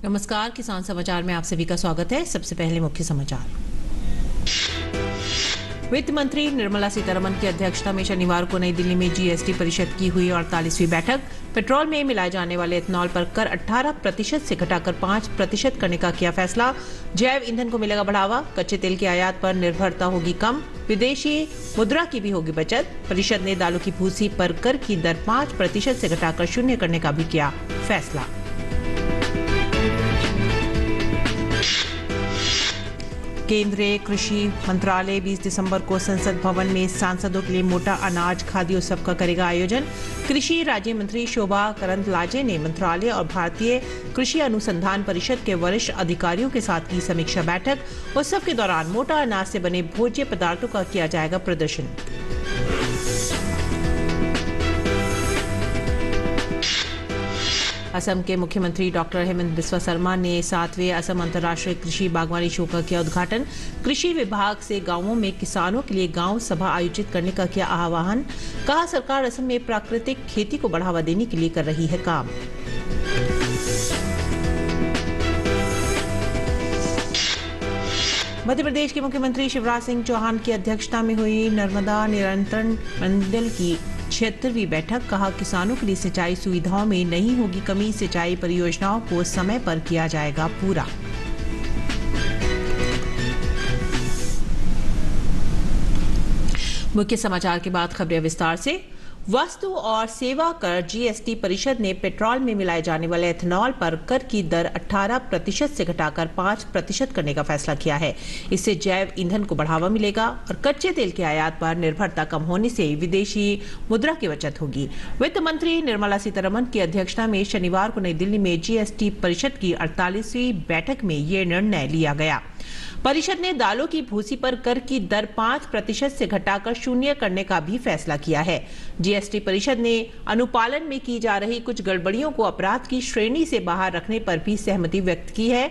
नमस्कार, किसान समाचार में आप सभी का स्वागत है। सबसे पहले मुख्य समाचार। वित्त मंत्री निर्मला सीतारमण की अध्यक्षता में शनिवार को नई दिल्ली में जीएसटी परिषद की हुई 48वीं बैठक। पेट्रोल में मिलाए जाने वाले इथेनॉल पर कर 18% से घटाकर 5% करने का किया फैसला। जैव ईंधन को मिलेगा बढ़ावा। कच्चे तेल की आयात पर निर्भरता होगी कम। विदेशी मुद्रा की भी होगी बचत। परिषद ने दालों की भूसी पर कर की दर 5% से घटाकर 0 करने का भी किया फैसला। केंद्रीय कृषि मंत्रालय 20 दिसंबर को संसद भवन में सांसदों के लिए मोटा अनाज खाद्य उत्सव का करेगा आयोजन। कृषि राज्य मंत्री शोभा करंदलाजे ने मंत्रालय और भारतीय कृषि अनुसंधान परिषद के वरिष्ठ अधिकारियों के साथ की समीक्षा बैठक। उत्सव के दौरान मोटा अनाज से बने भोज्य पदार्थों का किया जाएगा प्रदर्शन। असम के मुख्यमंत्री डॉक्टर हेमंत बिस्वा शर्मा ने 7वें असम अंतर्राष्ट्रीय कृषि बागवानी शो का किया उद्घाटन। कृषि विभाग से गांवों में किसानों के लिए गांव सभा आयोजित करने का किया आह्वान। कहा, सरकार असम में प्राकृतिक खेती को बढ़ावा देने के लिए कर रही है काम। मध्य प्रदेश के मुख्यमंत्री शिवराज सिंह चौहान की अध्यक्षता में हुई नर्मदा नियंत्रण मंडल की 76वीं बैठक। कहा, किसानों के लिए सिंचाई सुविधाओं में नहीं होगी कमी। सिंचाई परियोजनाओं को समय पर किया जाएगा पूरा। मुख्य समाचार के बाद खबरें विस्तार से। वस्तु और सेवा कर जीएसटी परिषद ने पेट्रोल में मिलाए जाने वाले इथेनॉल पर कर की दर 18% से घटाकर 5% करने का फैसला किया है। इससे जैव ईंधन को बढ़ावा मिलेगा और कच्चे तेल की आयात पर निर्भरता कम होने से विदेशी मुद्रा की बचत होगी। वित्त मंत्री निर्मला सीतारमण की अध्यक्षता में शनिवार को नई दिल्ली में जीएसटी परिषद की 48वीं बैठक में ये निर्णय लिया गया। परिषद ने दालों की भूसी पर कर की दर 5% से घटाकर 0 करने का भी फैसला किया है। जीएसटी परिषद ने अनुपालन में की जा रही कुछ गड़बड़ियों को अपराध की श्रेणी से बाहर रखने पर भी सहमति व्यक्त की है।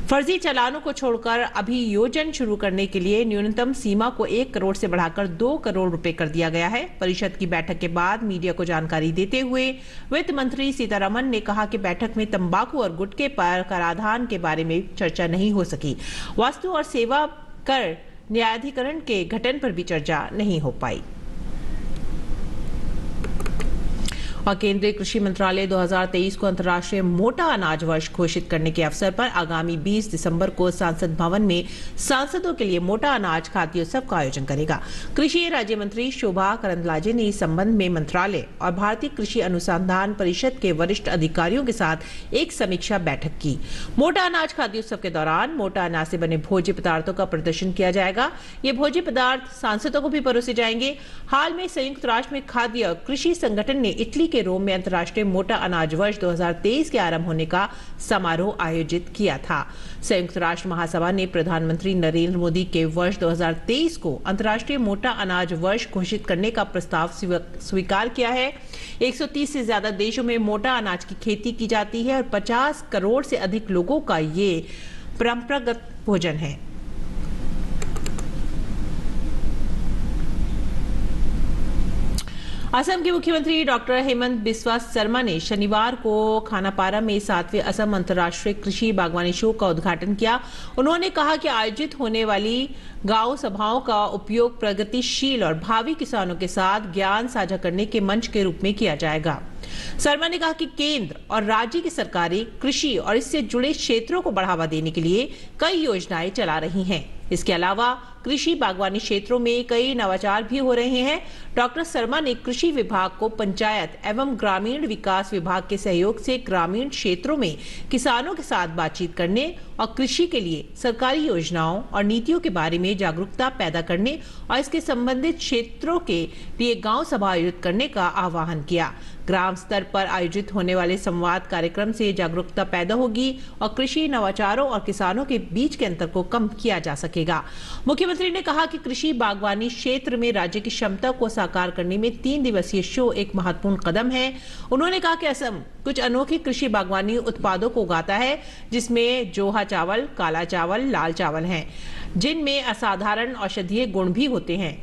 फर्जी चालानों को छोड़कर अभियोजन शुरू करने के लिए न्यूनतम सीमा को 1 करोड़ से बढ़ाकर 2 करोड़ रुपए कर दिया गया है। परिषद की बैठक के बाद मीडिया को जानकारी देते हुए वित्त मंत्री सीतारमण ने कहा कि बैठक में तंबाकू और गुटखे पर कराधान के बारे में चर्चा नहीं हो सकी। वस्तु और सेवा कर न्यायाधिकरण के गठन पर भी चर्चा नहीं हो पाई। और केंद्रीय कृषि मंत्रालय 2023 को अंतर्राष्ट्रीय मोटा अनाज वर्ष घोषित करने के अवसर पर आगामी 20 दिसंबर को संसद भवन में सांसदों के लिए मोटा अनाज खाद्य उत्सव का आयोजन करेगा। कृषि राज्य मंत्री शोभा करंदलाजे ने इस संबंध में मंत्रालय और भारतीय कृषि अनुसंधान परिषद के वरिष्ठ अधिकारियों के साथ एक समीक्षा बैठक की। मोटा अनाज खाद्य उत्सव के दौरान मोटा अनाज से बने भोज्य पदार्थों का प्रदर्शन किया जाएगा। ये भोज्य पदार्थ सांसदों को भी परोसे जाएंगे। हाल में संयुक्त राष्ट्र में खाद्य कृषि संगठन ने इटली के रोम में अंतर्राष्ट्रीय मोटा अनाज वर्ष 2023 के आरंभ होने का समारोह आयोजित किया था। संयुक्त राष्ट्र महासभा ने प्रधानमंत्री नरेंद्र मोदी के वर्ष 2023 को अंतर्राष्ट्रीय मोटा अनाज वर्ष घोषित करने का प्रस्ताव स्वीकार किया है। 130 से ज्यादा देशों में मोटा अनाज की खेती की जाती है और 50 करोड़ से अधिक लोगों का ये परंपरागत भोजन है। असम के मुख्यमंत्री डॉक्टर हेमंत बिस्वा शर्मा ने शनिवार को खानापारा में 7वें असम अंतर्राष्ट्रीय कृषि बागवानी शो का उद्घाटन किया। उन्होंने कहा कि आयोजित होने वाली गांव सभाओं का उपयोग प्रगतिशील और भावी किसानों के साथ ज्ञान साझा करने के मंच के रूप में किया जाएगा। शर्मा ने कहा कि केंद्र और राज्य की सरकारें कृषि और इससे जुड़े क्षेत्रों को बढ़ावा देने के लिए कई योजनाएं चला रही हैं। इसके अलावा कृषि बागवानी क्षेत्रों में कई नवाचार भी हो रहे हैं। डॉक्टर शर्मा ने कृषि विभाग को पंचायत एवं ग्रामीण विकास विभाग के सहयोग से ग्रामीण क्षेत्रों में किसानों के साथ बातचीत करने और कृषि के लिए सरकारी योजनाओं और नीतियों के बारे में जागरूकता पैदा करने और इसके संबंधित क्षेत्रों के लिए गांव सभा आयोजित करने का आह्वान किया। ग्राम स्तर पर आयोजित होने वाले संवाद कार्यक्रम से जागरूकता पैदा होगी और कृषि नवाचारों और किसानों के बीच के अंतर को कम किया जा सकेगा। मुख्यमंत्री ने कहा कि कृषि बागवानी क्षेत्र में राज्य की क्षमता को साकार करने में 3 दिवसीय शो एक महत्वपूर्ण कदम है। उन्होंने कहा कि असम कुछ अनोखे कृषि बागवानी उत्पादों को उगाता है, जिसमें जोहा चावल, काला चावल, लाल चावल हैं, जिनमें असाधारण औषधीय गुण भी होते हैं।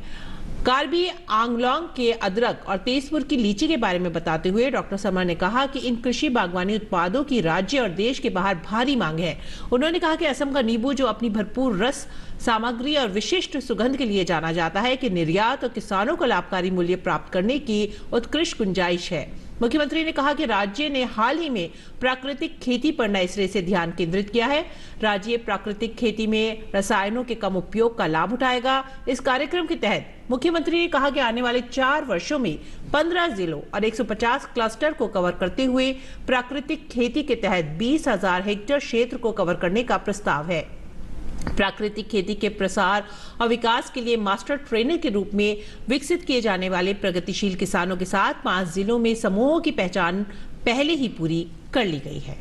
कार्बी आंगलोंग के अदरक और तेजपुर की लीची के बारे में बताते हुए डॉक्टर शर्मा ने कहा कि इन कृषि बागवानी उत्पादों की राज्य और देश के बाहर भारी मांग है। उन्होंने कहा कि असम का नींबू, जो अपनी भरपूर रस सामग्री और विशिष्ट सुगंध के लिए जाना जाता है, कि निर्यात और किसानों को लाभकारी मूल्य प्राप्त करने की उत्कृष्ट गुंजाइश है। मुख्यमंत्री ने कहा कि राज्य ने हाल ही में प्राकृतिक खेती पर नए सिरे से ध्यान केंद्रित किया है। राज्य प्राकृतिक खेती में रसायनों के कम उपयोग का लाभ उठाएगा। इस कार्यक्रम के तहत मुख्यमंत्री ने कहा कि आने वाले 4 वर्षों में 15 जिलों और 150 क्लस्टर को कवर करते हुए प्राकृतिक खेती के तहत 20,000 हेक्टेयर क्षेत्र को कवर करने का प्रस्ताव है। प्राकृतिक खेती के प्रसार और विकास के लिए मास्टर ट्रेनर के रूप में विकसित किए जाने वाले प्रगतिशील किसानों के साथ 5 जिलों में समूहों की पहचान पहले ही पूरी कर ली गई है।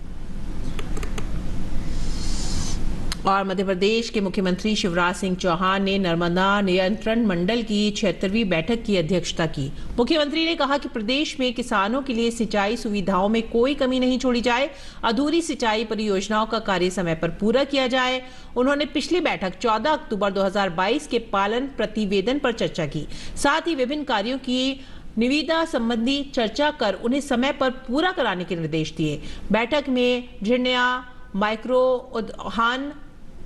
और मध्य प्रदेश के मुख्यमंत्री शिवराज सिंह चौहान ने नर्मदा नियंत्रण मंडल की 76वीं बैठक की अध्यक्षता की। मुख्यमंत्री ने कहा कि प्रदेश में किसानों के लिए सिंचाई सुविधाओं में कोई कमी नहीं छोड़ी जाए, अधूरी सिंचाई परियोजनाओं का कार्य समय पर पूरा किया जाए। उन्होंने पिछली बैठक 14 अक्टूबर 2022 के पालन प्रतिवेदन पर चर्चा की, साथ ही विभिन्न कार्यों की निविदा संबंधी चर्चा कर उन्हें समय पर पूरा कराने के निर्देश दिए। बैठक में झिरनिया माइक्रो उद्यान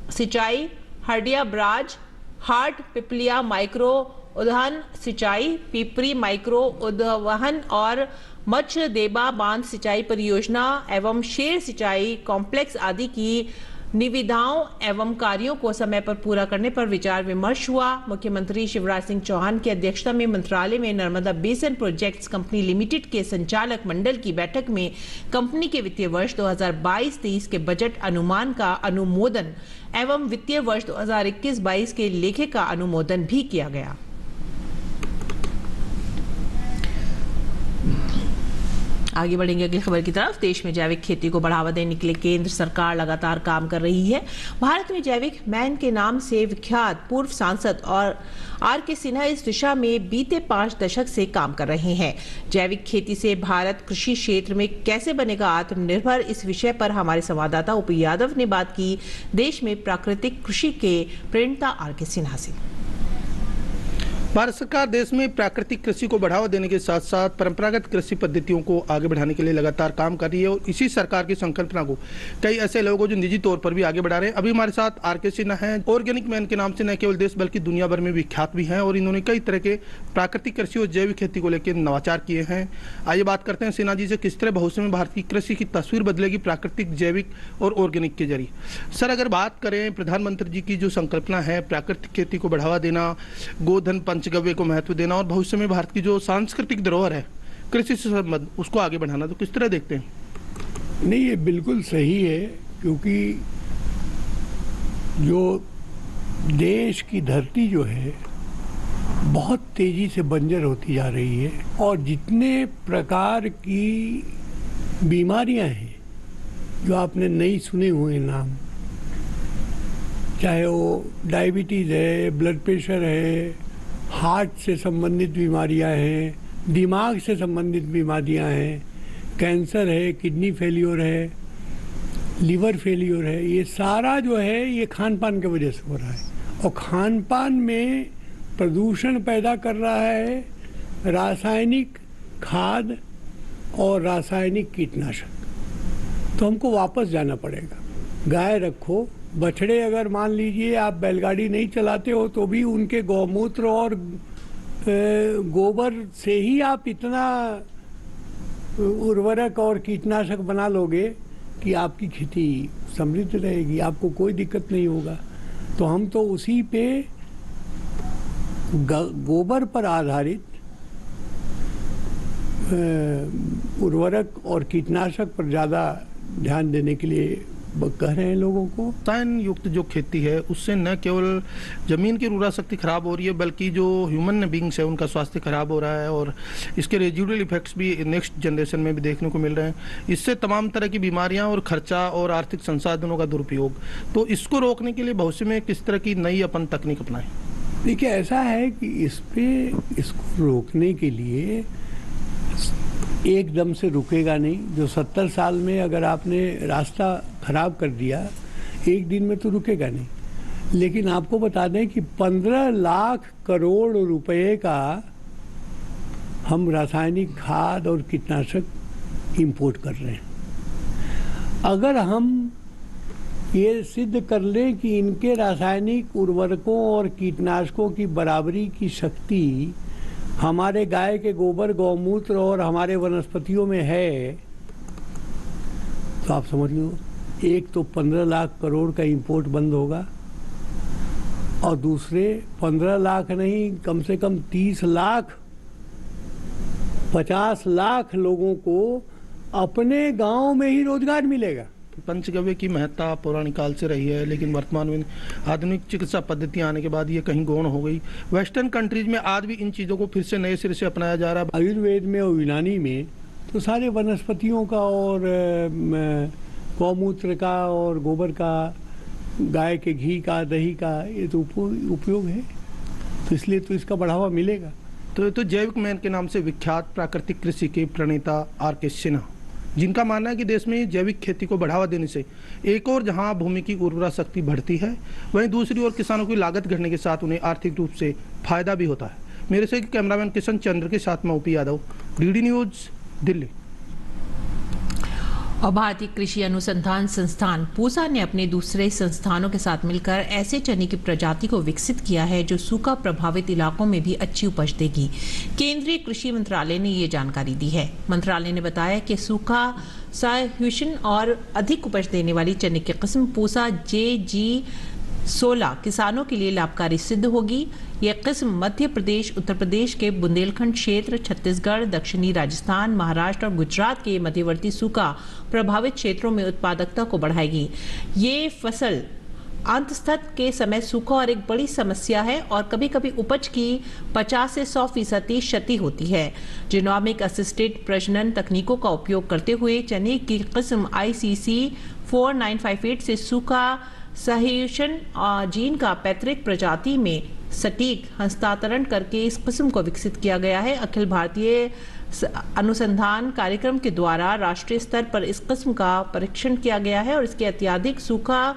सिंचाई, हरडिया ब्राज, हाट पिपलिया माइक्रो उद्यान सिंचाई, पिपरी माइक्रो उद्यान और मच्छ देबा बांध सिंचाई परियोजना एवं शेर सिंचाई कॉम्प्लेक्स आदि की निविदाओं एवं कार्यों को समय पर पूरा करने पर विचार विमर्श हुआ। मुख्यमंत्री शिवराज सिंह चौहान की अध्यक्षता में मंत्रालय में Narmada basin projects company limited के संचालक मंडल की बैठक में कंपनी के वित्तीय वर्ष 2022-23 के बजट अनुमान का अनुमोदन एवं वित्तीय वर्ष 2021-22 के लेखे का अनुमोदन भी किया गया। आगे बढ़ेंगे अगली खबर की तरफ। देश में जैविक खेती को बढ़ावा देने के लिए केंद्र सरकार लगातार काम कर रही है। भारत में जैविक मैन के नाम से विख्यात पूर्व सांसद और आर.के. सिन्हा इस दिशा में बीते 5 दशक से काम कर रहे हैं। जैविक खेती से भारत कृषि क्षेत्र में कैसे बनेगा आत्मनिर्भर, इस विषय पर हमारे संवाददाता ओपी यादव ने बात की देश में प्राकृतिक कृषि के प्रणेता आर.के. सिन्हा से। भारत सरकार देश में प्राकृतिक कृषि को बढ़ावा देने के साथ साथ परंपरागत कृषि पद्धतियों को आगे बढ़ाने के लिए लगातार काम कर रही है और इसी सरकार की संकल्पना को कई ऐसे लोग हैं जो निजी तौर पर भी आगे बढ़ा रहे हैं। अभी हमारे साथ आर.के. सिन्हा हैं। ऑर्गेनिक मैन के नाम से न केवल देश बल्कि दुनिया भर में विख्यात भी हैं और इन्होंने कई तरह के प्राकृतिक कृषि और जैविक खेती को लेकर नवाचार किए हैं। आइए बात करते हैं सिन्हा जी से, किस तरह भविष्य में भारत की कृषि की तस्वीर बदलेगी प्राकृतिक, जैविक और ऑर्गेनिक के जरिए। सर, अगर बात करें प्रधानमंत्री जी की जो संकल्पना है प्राकृतिक खेती को बढ़ावा देना, गोधन पंचगव्य को महत्व देना और भविष्य में भारत की जो सांस्कृतिक धरोहर है कृषि से संबंध उसको आगे बढ़ाना, तो किस तरह देखते हैं? नहीं, ये बिल्कुल सही है, क्योंकि जो देश की धरती जो है बहुत तेजी से बंजर होती जा रही है और जितने प्रकार की बीमारियां हैं जो आपने नहीं सुने हुए नाम, चाहे वो डायबिटीज़ है, ब्लड प्रेशर है, हार्ट से संबंधित बीमारियां हैं, दिमाग से संबंधित बीमारियां हैं, कैंसर है, किडनी फेलियर है, लीवर फेलियर है, ये सारा जो है ये खान पान की वजह से हो रहा है। और खान पान में प्रदूषण पैदा कर रहा है रासायनिक खाद और रासायनिक कीटनाशक। तो हमको वापस जाना पड़ेगा। गाय रखो, बछड़े अगर मान लीजिए आप बैलगाड़ी नहीं चलाते हो तो भी उनके गौमूत्र और गोबर से ही आप इतना उर्वरक और कीटनाशक बना लोगे कि आपकी खेती समृद्ध रहेगी, आपको कोई दिक्कत नहीं होगा। तो हम तो उसी पे गोबर पर आधारित उर्वरक और कीटनाशक पर ज़्यादा ध्यान देने के लिए कह रहे हैं लोगों को। रसायन युक्त जो खेती है उससे न केवल जमीन की उर्वरा शक्ति खराब हो रही है बल्कि जो ह्यूमन बींग्स है उनका स्वास्थ्य खराब हो रहा है और इसके रेजिडुअल इफेक्ट्स भी नेक्स्ट जनरेशन में भी देखने को मिल रहे हैं। इससे तमाम तरह की बीमारियां और खर्चा और आर्थिक संसाधनों का दुरुपयोग, तो इसको रोकने के लिए भविष्य में किस तरह की नई अपन तकनीक अपनाएं? देखिए, ऐसा है कि इसको रोकने के लिए एकदम से रुकेगा नहीं। जो 70 साल में अगर आपने रास्ता खराब कर दिया, एक दिन में तो रुकेगा नहीं। लेकिन आपको बता दें कि 15 लाख करोड़ रुपए का हम रासायनिक खाद और कीटनाशक इंपोर्ट कर रहे हैं। अगर हम ये सिद्ध कर लें कि इनके रासायनिक उर्वरकों और कीटनाशकों की बराबरी की शक्ति हमारे गाय के गोबर, गौमूत्र और हमारे वनस्पतियों में है, तो आप समझ लो, एक तो 15 लाख करोड़ का इंपोर्ट बंद होगा और दूसरे 15 लाख नहीं, कम से कम 30 लाख 50 लाख लोगों को अपने गांव में ही रोजगार मिलेगा। पंचगव्य की महत्ता पौराणिक काल से रही है, लेकिन वर्तमान में आधुनिक चिकित्सा पद्धतियां आने के बाद ये कहीं गौण हो गई। वेस्टर्न कंट्रीज में आज भी इन चीज़ों को फिर से नए सिरे से अपनाया जा रहा है। आयुर्वेद में और यूनानी में तो सारे वनस्पतियों का और गौमूत्र का और गोबर का, गाय के घी का, दही का, ये तो उपयोग है, तो इसलिए तो इसका बढ़ावा मिलेगा। तो जैविक मैन के नाम से विख्यात प्राकृतिक कृषि के प्रणेता आर.के. सिन्हा, जिनका मानना है कि देश में जैविक खेती को बढ़ावा देने से एक और जहां भूमि की उर्वरा शक्ति बढ़ती है, वहीं दूसरी ओर किसानों की लागत घटने के साथ उन्हें आर्थिक रूप से फायदा भी होता है। मेरे से कैमरामैन किशन चंद्र के साथ मैं OP Yadav, DD news, Delhi. और भारतीय कृषि अनुसंधान संस्थान पूसा ने अपने दूसरे संस्थानों के साथ मिलकर ऐसे चने की प्रजाति को विकसित किया है जो सूखा प्रभावित इलाकों में भी अच्छी उपज देगी। केंद्रीय कृषि मंत्रालय ने ये जानकारी दी है। मंत्रालय ने बताया कि सूखा सह्यूषण और अधिक उपज देने वाली चने की किस्म पूसा JG16 किसानों के लिए लाभकारी सिद्ध होगी। यह किस्म मध्य प्रदेश, उत्तर प्रदेश के बुंदेलखंड क्षेत्र, छत्तीसगढ़, दक्षिणी राजस्थान, महाराष्ट्र और गुजरात के मध्यवर्ती सूखा प्रभावित क्षेत्रों में उत्पादकता को बढ़ाएगी। ये फसल अंतस्थ के समय सूखा और एक बड़ी समस्या है और कभी कभी उपज की 50 से 100% क्षति होती है। जीनोमिक असिस्टेड प्रजनन तकनीकों का उपयोग करते हुए चने की किस्म ICC 4958 से सूखा सह्यूषण जीन का पैतृक प्रजाति में सटीक हस्तांतरण करके इस किस्म को विकसित किया गया है। अखिल भारतीय अनुसंधान कार्यक्रम के द्वारा राष्ट्रीय स्तर पर इस किस्म का परीक्षण किया गया है और इसके अत्यधिक सूखा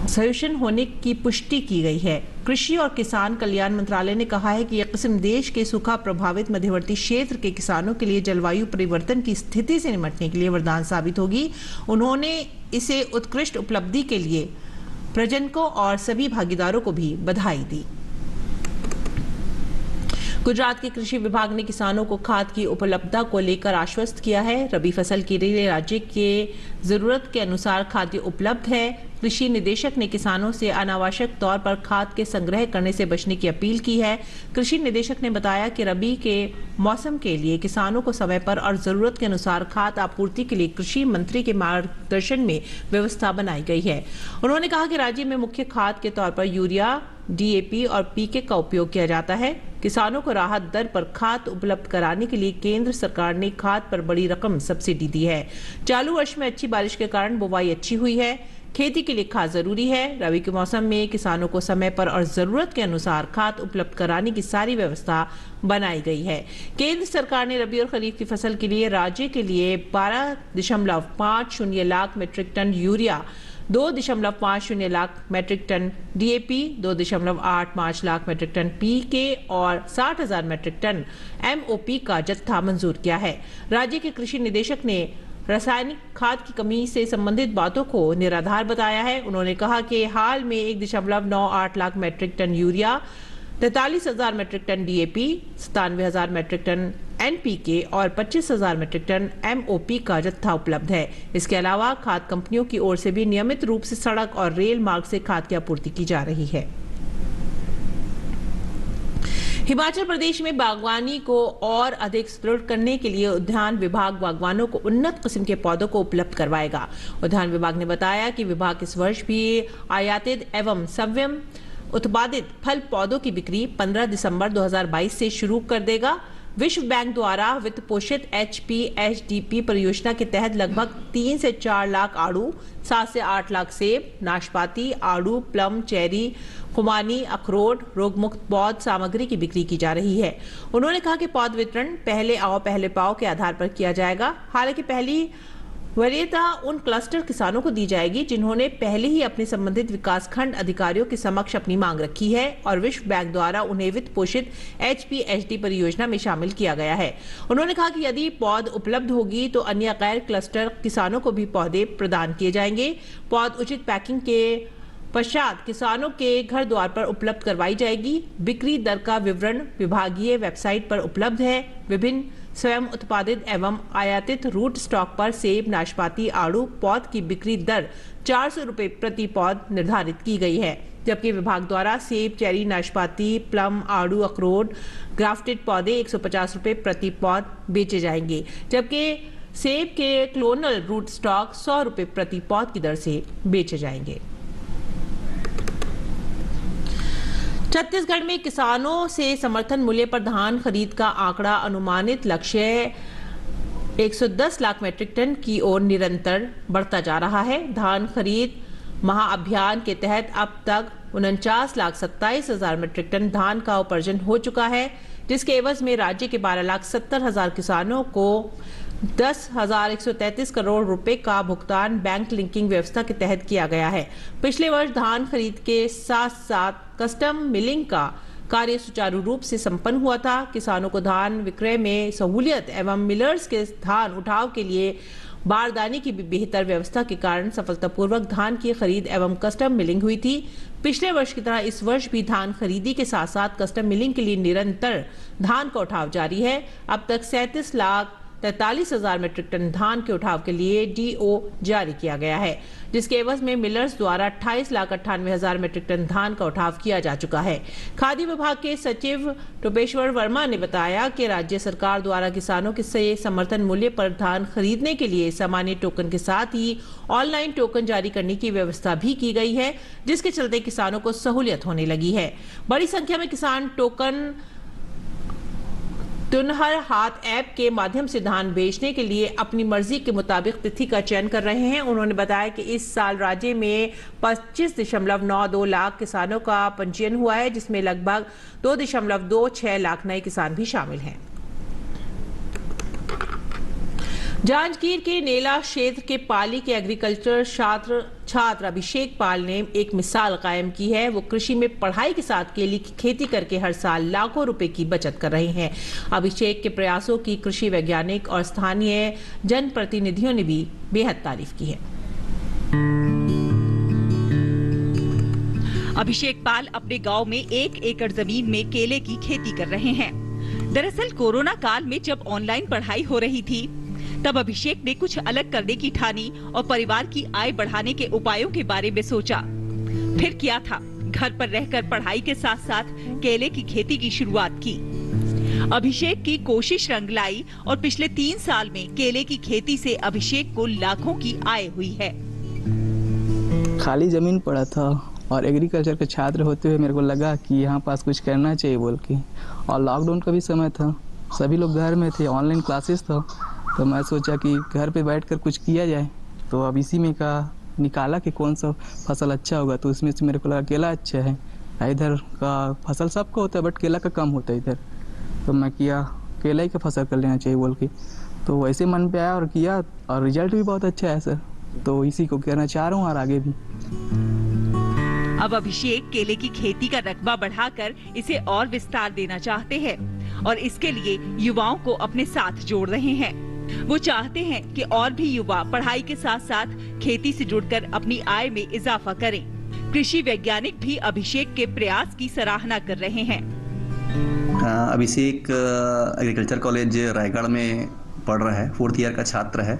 सह्यूषण होने की पुष्टि की गई है। कृषि और किसान कल्याण मंत्रालय ने कहा है कि यह किस्म देश के सूखा प्रभावित मध्यवर्ती क्षेत्र के किसानों के लिए जलवायु परिवर्तन की स्थिति से निपटने के लिए वरदान साबित होगी। उन्होंने इसे उत्कृष्ट उपलब्धि के लिए प्रजनकों और सभी भागीदारों को भी बधाई दी। गुजरात के कृषि विभाग ने किसानों को खाद की उपलब्धता को लेकर आश्वस्त किया है। रबी फसल के लिए राज्य के जरूरत के अनुसार खाद्य उपलब्ध है। कृषि निदेशक ने किसानों से अनावश्यक तौर पर खाद के संग्रह करने से बचने की अपील की है। कृषि निदेशक ने बताया कि रबी के मौसम के लिए किसानों को समय पर और जरूरत के अनुसार खाद आपूर्ति के लिए कृषि मंत्री के मार्गदर्शन में व्यवस्था बनाई गई है। उन्होंने कहा कि राज्य में मुख्य खाद के तौर पर यूरिया, DAP और PK का उपयोग किया जाता है। किसानों को राहत दर पर खाद उपलब्ध कराने के लिए केंद्र सरकार ने खाद पर बड़ी रकम सब्सिडी दी है। चालू वर्ष में अच्छी बारिश के कारण बुवाई अच्छी हुई है। खेती के लिए खाद जरूरी है। रबी के मौसम में किसानोन को समय पर और जरूरत के अनुसार खाद उपलब्ध कराने की सारी व्यवस्था बनाई गई है। केंद्र सरकार ने रबी और खरीफ की फसल के लिए राज्य के लिए 12.50 lakh metric tonne urea, 2.50 lakh metric tonne DAP, 2.85 lakh metric tonne PK और 60,000 मीट्रिक टन MOP का जत्था मंजूर किया है। राज्य के कृषि निदेशक ने रासायनिक खाद की कमी से संबंधित बातों को निराधार बताया है। उन्होंने कहा कि हाल में 1.98 lakh metric tonne urea, 43,000 metric tonne DAP, 97,000 metric tonne NPK और 25,000 मीट्रिक टन MOP का जत्था उपलब्ध है। इसके अलावा खाद कंपनियों की ओर से भी नियमित रूप से सड़क और रेल मार्ग से खाद की आपूर्ति की जा रही है। हिमाचल प्रदेश में बागवानी को और अधिक सुदृढ़ करने के लिए उद्यान विभाग बागवानों को उन्नत किस्म के पौधों को उपलब्ध करवाएगा। उद्यान विभाग ने बताया कि विभाग इस वर्ष भी आयातित एवं स्वयं उत्पादित फल पौधों की बिक्री 15 दिसंबर 2022 से शुरू कर देगा। विश्व बैंक द्वारा वित्त पोषित HPHDP परियोजना के तहत लगभग 3 से 4 लाख आड़ू, 7 से 8 लाख सेब, नाशपाती, आड़ू, प्लम, चेरी, खुमानी, अखरोट, रोगमुक्त पौध सामग्री की बिक्री की जा रही है। उन्होंने कहा कि पौध वितरण पहले आओ पहले पाओ के आधार पर किया जाएगा। हालांकि पहली वरीयता उन क्लस्टर किसानों को दी जाएगी जिन्होंने पहले ही अपने संबंधित विकासखंड अधिकारियों के समक्ष अपनी मांग रखी है और विश्व बैंक द्वारा उन्हें वित्त पोषित HPHD परियोजना में शामिल किया गया है। उन्होंने कहा कि यदि पौध उपलब्ध होगी तो अन्य गैर क्लस्टर किसानों को भी पौधे प्रदान किए जाएंगे। पौध उचित पैकिंग के पश्चात किसानों के घर द्वार पर उपलब्ध करवाई जाएगी। बिक्री दर का विवरण विभागीय वेबसाइट पर उपलब्ध है। विभिन्न स्वयं उत्पादित एवं आयातित रूट स्टॉक पर सेब, नाशपाती, आड़ू पौध की बिक्री दर 400 रुपए प्रति पौध निर्धारित की गई है, जबकि विभाग द्वारा सेब, चेरी, नाशपाती, प्लम, आड़ू, अखरोट, ग्राफ्टेड पौधे 150 रुपए प्रति पौध बेचे जाएंगे, जबकि सेब के क्लोनल रूट स्टॉक 100 रुपए प्रति पौध की दर से बेचे जाएंगे। छत्तीसगढ़ में किसानों से समर्थन मूल्य पर धान खरीद का आंकड़ा अनुमानित लक्ष्य 110 लाख मीट्रिक टन की ओर निरंतर बढ़ता जा रहा है। धान खरीद महाअभियान के तहत अब तक 49,27,000 मीट्रिक टन धान का उपार्जन हो चुका है, जिसके एवज में राज्य के 12,70,000 किसानों को 10,133 करोड़ रुपए का भुगतान बैंक लिंकिंग व्यवस्था के तहत किया गया है। पिछले वर्ष धान खरीद के साथ साथ कस्टम मिलिंग का कार्य सुचारू रूप से संपन्न हुआ था। किसानों को धान विक्रय में सहूलियत एवं मिलर्स के धान उठाव के लिए बारदाने की भी बेहतर व्यवस्था के कारण सफलतापूर्वक धान की खरीद एवं कस्टम मिलिंग हुई थी। पिछले वर्ष की तरह इस वर्ष भी धान खरीदी के साथ साथ कस्टम मिलिंग के लिए निरंतर धान का उठाव जारी है। अब तक 37,43,000 मीट्रिक टन धान के उठाव के लिए DO जारी किया गया है, जिसके एवज में मिलर्स द्वारा 28,98,000 मीट्रिक टन धान का उठाव किया जा चुका है। खाद्य विभाग के सचिव टोपेश्वर वर्मा ने बताया कि राज्य सरकार द्वारा किसानों से समर्थन मूल्य पर धान खरीदने के लिए सामान्य टोकन के साथ ही ऑनलाइन टोकन जारी करने की व्यवस्था भी की गई है, जिसके चलते किसानों को सहूलियत होने लगी है। बड़ी संख्या में किसान टोकन तुनहर हाथ ऐप के माध्यम से धान बेचने के लिए अपनी मर्जी के मुताबिक तिथि का चयन कर रहे हैं। उन्होंने बताया कि इस साल राज्य में 25.92 लाख किसानों का पंजीयन हुआ है, जिसमें लगभग 2.26 लाख नए किसान भी शामिल हैं। जांजगीर के नेला क्षेत्र के पाली के एग्रीकल्चर छात्र अभिषेक पाल ने एक मिसाल कायम की है। वो कृषि में पढ़ाई के साथ केले की खेती करके हर साल लाखों रुपए की बचत कर रहे हैं। अभिषेक के प्रयासों की कृषि वैज्ञानिक और स्थानीय जनप्रतिनिधियों ने भी बेहद तारीफ की है। अभिषेक पाल अपने गांव में 1 एकड़ जमीन में केले की खेती कर रहे हैं। दरअसल कोरोना काल में जब ऑनलाइन पढ़ाई हो रही थी, तब अभिषेक ने कुछ अलग करने की ठानी और परिवार की आय बढ़ाने के उपायों के बारे में सोचा। फिर किया था, घर पर रहकर पढ़ाई के साथ साथ केले की खेती की शुरुआत की। अभिषेक की कोशिश रंग लाई और पिछले 3 साल में केले की खेती से अभिषेक को लाखों की आय हुई है। खाली जमीन पड़ा था और एग्रीकल्चर के छात्र होते हुए मेरे को लगा कि यहाँ पास कुछ करना चाहिए बोल के, और लॉकडाउन का भी समय था, सभी लोग घर में थे, ऑनलाइन क्लासेस था, तो मैं सोचा कि घर पे बैठकर कुछ किया जाए। तो अब इसी में का निकाला कि कौन सा फसल अच्छा होगा, तो इसमें से मेरे को लगा केला अच्छा है। इधर का फसल सबका होता है बट केला का कम होता है इधर, तो मैं किया केला ही का फसल कर लेना चाहिए बोल के, तो वैसे मन पे आया और किया और रिजल्ट भी बहुत अच्छा है सर, तो इसी को करना चाह रहा हूँ और आगे भी। अब अभिषेक केले की खेती का रकबा बढ़ाकर इसे और विस्तार देना चाहते हैं और इसके लिए युवाओं को अपने साथ जोड़ रहे हैं। वो चाहते हैं कि और भी युवा पढ़ाई के साथ साथ खेती से जुड़कर अपनी आय में इजाफा करें। कृषि वैज्ञानिक भी अभिषेक के प्रयास की सराहना कर रहे हैं। अभिषेक एग्रीकल्चर कॉलेज रायगढ़ में पढ़ रहा है, 4th ईयर का छात्र है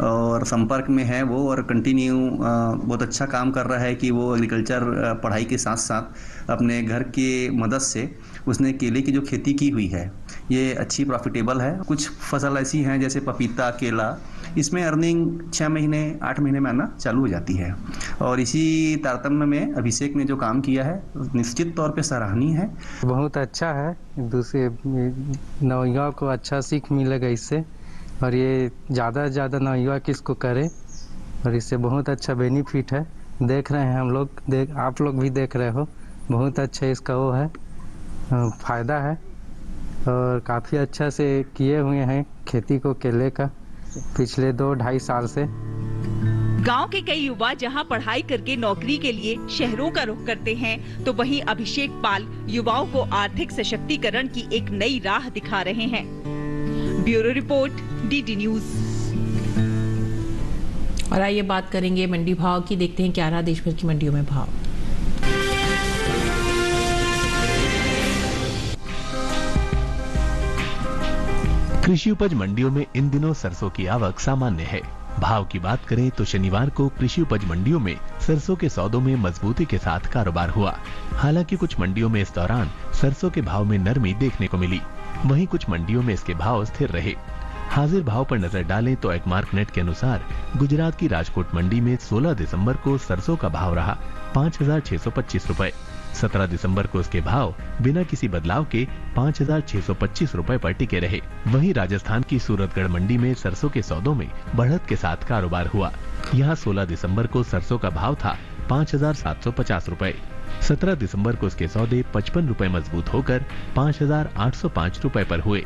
और संपर्क में है वो, और कंटिन्यू बहुत अच्छा काम कर रहा है कि वो एग्रीकल्चर पढ़ाई के साथ साथ अपने घर की मदद से उसने केले की जो खेती की हुई है ये अच्छी प्रॉफिटेबल है। कुछ फसल ऐसी हैं जैसे पपीता, केला, इसमें अर्निंग 6 महीने 8 महीने में आना चालू हो जाती है, और इसी तारतम्य में अभिषेक ने जो काम किया है निश्चित तौर पे सराहनीय है। बहुत अच्छा है, दूसरे नौयुवा को अच्छा सीख मिलेगा इससे, और ये ज़्यादा से ज़्यादा नौयुवा किसको करे, और इससे बहुत अच्छा बेनिफिट है। देख रहे हैं हम लोग, आप लोग भी देख रहे हो, बहुत अच्छा इसका वो है फ़ायदा है, और काफ़ी अच्छा से किए हुए हैं खेती को केले का, पिछले 2-2.5 साल से। गांव के कई युवा जहां पढ़ाई करके नौकरी के लिए शहरों का रुख करते हैं, तो वहीं अभिषेक पाल युवाओं को आर्थिक सशक्तिकरण की एक नई राह दिखा रहे हैं। Bureau report, DD news. और आइए बात करेंगे मंडी भाव की। देखते हैं क्या रहा देश भर की मंडियों में भाव। कृषि उपज मंडियों में इन दिनों सरसों की आवक सामान्य है। भाव की बात करें तो शनिवार को कृषि उपज मंडियों में सरसों के सौदों में मजबूती के साथ कारोबार हुआ। हालांकि कुछ मंडियों में इस दौरान सरसों के भाव में नरमी देखने को मिली, वहीं कुछ मंडियों में इसके भाव स्थिर रहे। हाजिर भाव पर नजर डालें तो एकमार्क नेट के अनुसार गुजरात की राजकोट मंडी में 16 दिसंबर को सरसों का भाव रहा 5,625 रुपए। 17 दिसंबर को इसके भाव बिना किसी बदलाव के 5,625 रुपए पर टिके रहे। वहीं राजस्थान की सूरतगढ़ मंडी में सरसों के सौदों में बढ़त के साथ कारोबार हुआ। यहां 16 दिसंबर को सरसों का भाव था 5,750 रुपए। 17 दिसंबर को इसके सौदे 55 रुपए मजबूत होकर 5,805 रुपए पर हुए।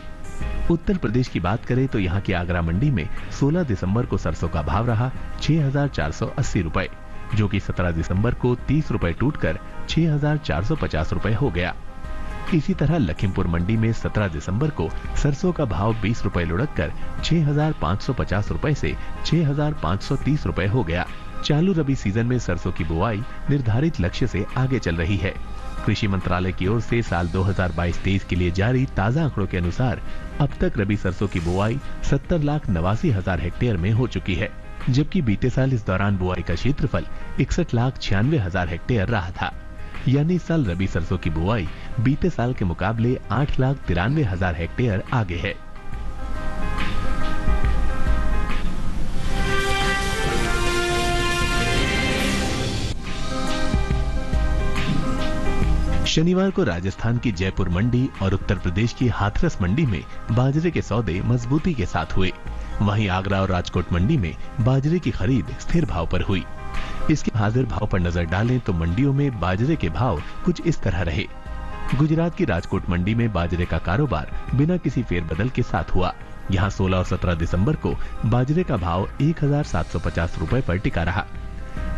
उत्तर प्रदेश की बात करें तो यहाँ की आगरा मंडी में 16 दिसंबर को सरसों का भाव रहा 6,480 रुपए, जो कि 17 दिसंबर को 30 रुपए टूटकर 6,450 रुपए हो गया। इसी तरह लखीमपुर मंडी में 17 दिसंबर को सरसों का भाव 20 रुपए लुढ़ककर 6,550 रुपए से 6,530 रुपए हो गया। चालू रबी सीजन में सरसों की बुआई निर्धारित लक्ष्य से आगे चल रही है। कृषि मंत्रालय की ओर से साल 2022-23 के लिए जारी ताजा आंकड़ों के अनुसार अब तक रबी सरसों की बुआई 70,89,000 हेक्टेयर में हो चुकी है, जबकि बीते साल इस दौरान बुआई का क्षेत्रफल 61,96,000 हेक्टेयर रहा था। यानी इस साल रबी सरसों की बुआई बीते साल के मुकाबले 8,93,000 हेक्टेयर आगे है। शनिवार को राजस्थान की जयपुर मंडी और उत्तर प्रदेश की हाथरस मंडी में बाजरे के सौदे मजबूती के साथ हुए। वहीं आगरा और राजकोट मंडी में बाजरे की खरीद स्थिर भाव पर हुई। इसके हाजिर भाव पर नजर डालें तो मंडियों में बाजरे के भाव कुछ इस तरह रहे। गुजरात की राजकोट मंडी में बाजरे का कारोबार बिना किसी फेरबदल के साथ हुआ। यहाँ 16 और 17 दिसंबर को बाजरे का भाव 1,750 रुपए पर टिका रहा।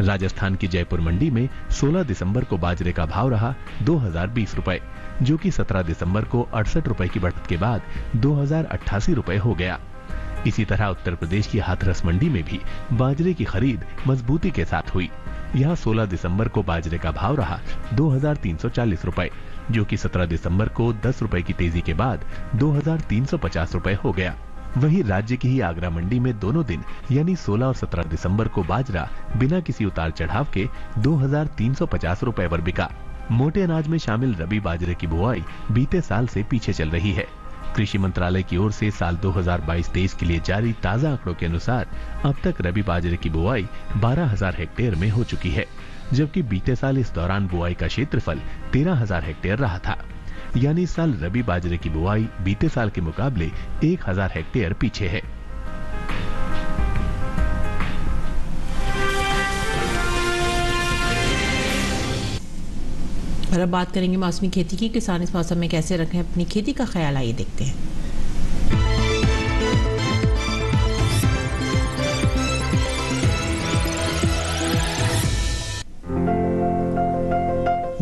राजस्थान की जयपुर मंडी में 16 दिसंबर को बाजरे का भाव रहा 2,020 रुपए, जो कि 17 दिसंबर को 68 रुपए की बढ़त के बाद 2,088 रुपए हो गया। इसी तरह उत्तर प्रदेश की हाथरस मंडी में भी बाजरे की खरीद मजबूती के साथ हुई। यहाँ 16 दिसंबर को बाजरे का भाव रहा 2,340 रुपए, जो कि 17 दिसंबर को 10 रुपए की तेजी के बाद 2,350 रुपए हो गया। वहीं राज्य की ही आगरा मंडी में दोनों दिन यानी 16 और 17 दिसंबर को बाजरा बिना किसी उतार चढ़ाव के 2,350 रुपए पर बिका। मोटे अनाज में शामिल रबी बाजरे की बुआई बीते साल से पीछे चल रही है। कृषि मंत्रालय की ओर से साल 2022-23 के लिए जारी ताजा आंकड़ों के अनुसार अब तक रबी बाजरे की बुआई 12,000 हेक्टेयर में हो चुकी है, जबकि बीते साल इस दौरान बुआई का क्षेत्रफल 13,000 हेक्टेयर रहा था। यानी इस साल रबी बाजरे की बुआई बीते साल के मुकाबले 1,000 हेक्टेयर पीछे है। और अब बात करेंगे मौसमी खेती की। किसान इस मौसम में कैसे रखें अपनी खेती का ख्याल, आइए देखते हैं।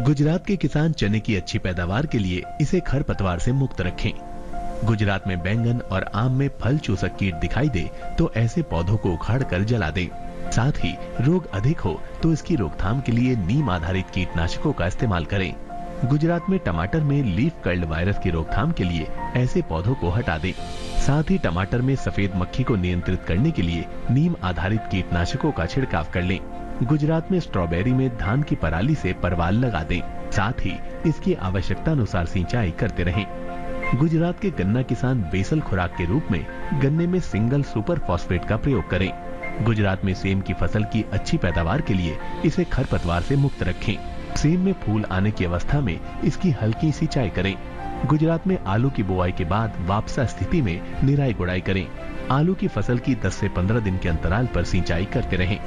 गुजरात के किसान चने की अच्छी पैदावार के लिए इसे खरपतवार से मुक्त रखें। गुजरात में बैंगन और आम में फल चूसक कीट दिखाई दे तो ऐसे पौधों को उखाड़कर जला दें। साथ ही रोग अधिक हो तो इसकी रोकथाम के लिए नीम आधारित कीटनाशकों का इस्तेमाल करें। गुजरात में टमाटर में लीफ कर्ल वायरस की रोकथाम के लिए ऐसे पौधों को हटा दें। साथ ही टमाटर में सफेद मक्खी को नियंत्रित करने के लिए नीम आधारित कीटनाशकों का छिड़काव कर लें। गुजरात में स्ट्रॉबेरी में धान की पराली से परवाल लगा दें। साथ ही इसकी आवश्यकता अनुसार सिंचाई करते रहें। गुजरात के गन्ना किसान बेसल खुराक के रूप में गन्ने में सिंगल सुपर फॉस्फेट का प्रयोग करें। गुजरात में सेम की फसल की अच्छी पैदावार के लिए इसे खरपतवार से मुक्त रखें। सेम में फूल आने की अवस्था में इसकी हल्की सिंचाई करें। गुजरात में आलू की बुआई के बाद वापसा स्थिति में निराई गुड़ाई करें। आलू की फसल की 10 से 15 दिन के अंतराल पर सिंचाई करते रहें।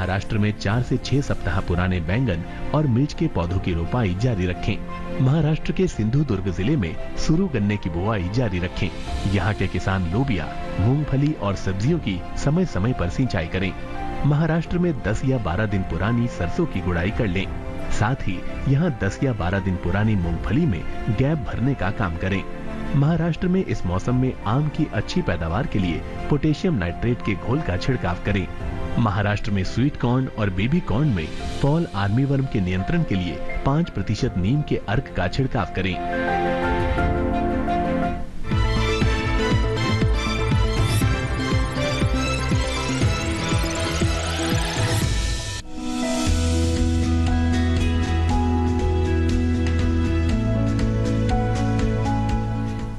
महाराष्ट्र में 4 से 6 सप्ताह पुराने बैंगन और मिर्च के पौधों की रोपाई जारी रखें। महाराष्ट्र के सिंधुदुर्ग जिले में सुरु गन्ने की बुआई जारी रखें। यहाँ के किसान लोबिया, मूंगफली और सब्जियों की समय समय पर सिंचाई करें। महाराष्ट्र में 10 या 12 दिन पुरानी सरसों की गुड़ाई कर लें। साथ ही यहाँ 10 या 12 दिन पुरानी मूंगफली में गैप भरने का काम करें। महाराष्ट्र में इस मौसम में आम की अच्छी पैदावार के लिए पोटेशियम नाइट्रेट के घोल का छिड़काव करें। महाराष्ट्र में स्वीट कॉर्न और बेबी कॉर्न में फॉल आर्मीवर्म के नियंत्रण के लिए 5% नीम के अर्क का छिड़काव करें।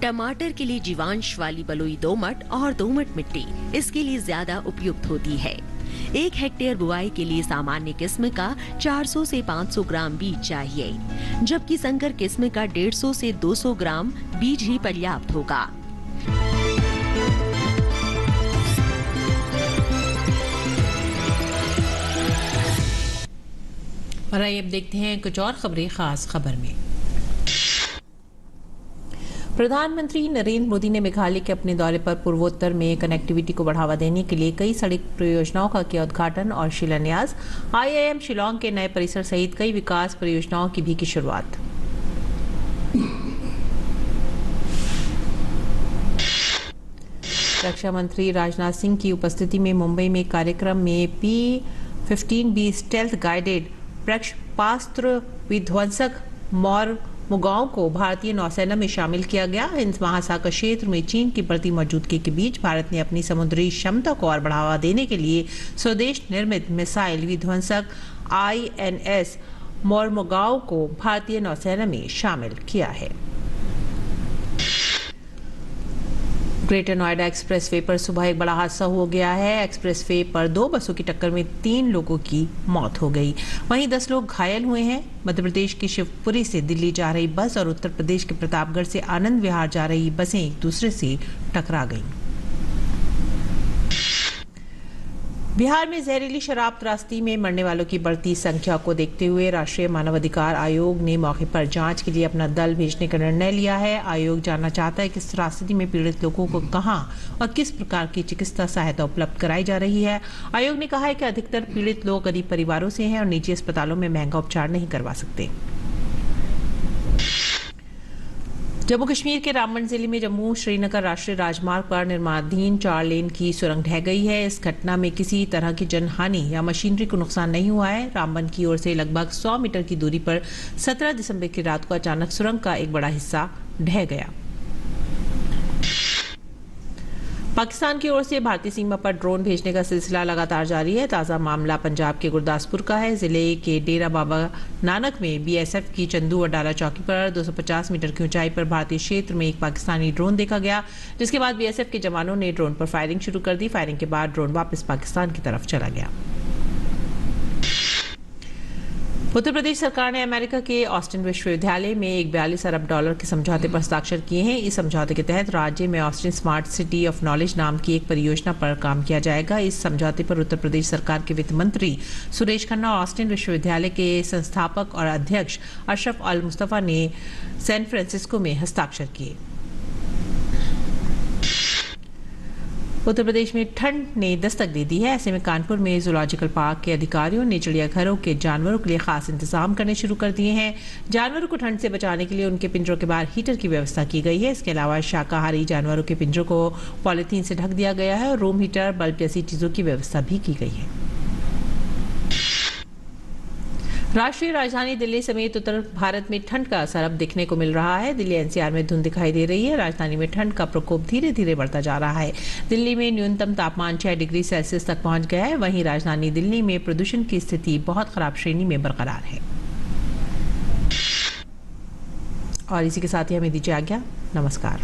टमाटर के लिए जीवांश वाली बलुई दोमट और दोमट मिट्टी इसके लिए ज्यादा उपयुक्त होती है। 1 हेक्टेयर बुआई के लिए सामान्य किस्म का 400 से 500 ग्राम बीज चाहिए, जबकि संकर किस्म का 150 से 200 ग्राम बीज ही पर्याप्त होगा। और आइए अब देखते हैं कुछ और खबरें खास खबर में। प्रधानमंत्री नरेंद्र मोदी ने मेघालय के अपने दौरे पर पूर्वोत्तर में कनेक्टिविटी को बढ़ावा देने के लिए कई सड़क परियोजनाओं का किया उद्घाटन और शिलान्यास। IIM शिलांग के नए परिसर सहित कई विकास परियोजनाओं की भी की शुरुआत। रक्षा मंत्री राजनाथ सिंह की उपस्थिति में मुंबई में कार्यक्रम में P-15B स्टेल्थ गाइडेड प्रक्षेपास्त्र विध्वंसक मोरमुगाओ को भारतीय नौसेना में शामिल किया गया। हिंद महासागर क्षेत्र में चीन की बढ़ती मौजूदगी के बीच भारत ने अपनी समुद्री क्षमता को और बढ़ावा देने के लिए स्वदेश निर्मित मिसाइल विध्वंसक INS मोरमुगाओ को भारतीय नौसेना में शामिल किया है। ग्रेटर नोएडा एक्सप्रेसवे पर सुबह एक बड़ा हादसा हो गया है। एक्सप्रेसवे पर 2 बसों की टक्कर में 3 लोगों की मौत हो गई, वहीं 10 लोग घायल हुए हैं। मध्य प्रदेश की शिवपुरी से दिल्ली जा रही बस और उत्तर प्रदेश के प्रतापगढ़ से आनंद विहार जा रही बसें एक दूसरे से टकरा गईं। बिहार में जहरीली शराब त्रासदी में मरने वालों की बढ़ती संख्या को देखते हुए राष्ट्रीय मानवाधिकार आयोग ने मौके पर जांच के लिए अपना दल भेजने का निर्णय लिया है। आयोग जानना चाहता है कि इस त्रासदी में पीड़ित लोगों को कहां और किस प्रकार की चिकित्सा सहायता उपलब्ध कराई जा रही है। आयोग ने कहा है कि अधिकतर पीड़ित लोग गरीब परिवारों से हैं और निजी अस्पतालों में महंगा उपचार नहीं करवा सकते। जम्मू कश्मीर के रामबन जिले में जम्मू श्रीनगर राष्ट्रीय राजमार्ग पर निर्माणाधीन 4 लेन की सुरंग ढह गई है। इस घटना में किसी तरह की जनहानि या मशीनरी को नुकसान नहीं हुआ है। रामबन की ओर से लगभग 100 मीटर की दूरी पर 17 दिसंबर की रात को अचानक सुरंग का एक बड़ा हिस्सा ढह गया। पाकिस्तान की ओर से भारतीय सीमा पर ड्रोन भेजने का सिलसिला लगातार जारी है। ताज़ा मामला पंजाब के गुरदासपुर का है। जिले के डेरा बाबा नानक में BSF की चंदू अडाला चौकी पर 250 मीटर की ऊंचाई पर भारतीय क्षेत्र में एक पाकिस्तानी ड्रोन देखा गया, जिसके बाद BSF के जवानों ने ड्रोन पर फायरिंग शुरू कर दी। फायरिंग के बाद ड्रोन वापस पाकिस्तान की तरफ चला गया। उत्तर प्रदेश सरकार ने अमेरिका के ऑस्टिन विश्वविद्यालय में एक $42 अरब के समझौते पर हस्ताक्षर किए हैं। इस समझौते के तहत राज्य में Austin smart city of knowledge नाम की एक परियोजना पर काम किया जाएगा। इस समझौते पर उत्तर प्रदेश सरकार के वित्त मंत्री सुरेश खन्ना और ऑस्टिन विश्वविद्यालय के संस्थापक और अध्यक्ष अशरफ अल मुस्तफा ने सैन फ्रांसिस्को में हस्ताक्षर किए। उत्तर प्रदेश में ठंड ने दस्तक दे दी है। ऐसे में कानपुर में जूलॉजिकल पार्क के अधिकारियों ने चिड़ियाघरों के जानवरों के लिए खास इंतजाम करने शुरू कर दिए हैं। जानवरों को ठंड से बचाने के लिए उनके पिंजरों के बाहर हीटर की व्यवस्था की गई है। इसके अलावा शाकाहारी जानवरों के पिंजरों को पॉलीथीन से ढक दिया गया है और रूम हीटर, बल्ब जैसी चीजों की व्यवस्था भी की गई है। राष्ट्रीय राजधानी दिल्ली समेत उत्तर भारत में ठंड का असर अब दिखने को मिल रहा है। दिल्ली NCR में धुंध दिखाई दे रही है। राजधानी में ठंड का प्रकोप धीरे धीरे बढ़ता जा रहा है। दिल्ली में न्यूनतम तापमान 6 डिग्री सेल्सियस तक पहुंच गया है। वहीं राजधानी दिल्ली में प्रदूषण की स्थिति बहुत खराब श्रेणी में बरकरार है। और इसी के साथ ही हमें दीजिए आज्ञा। नमस्कार।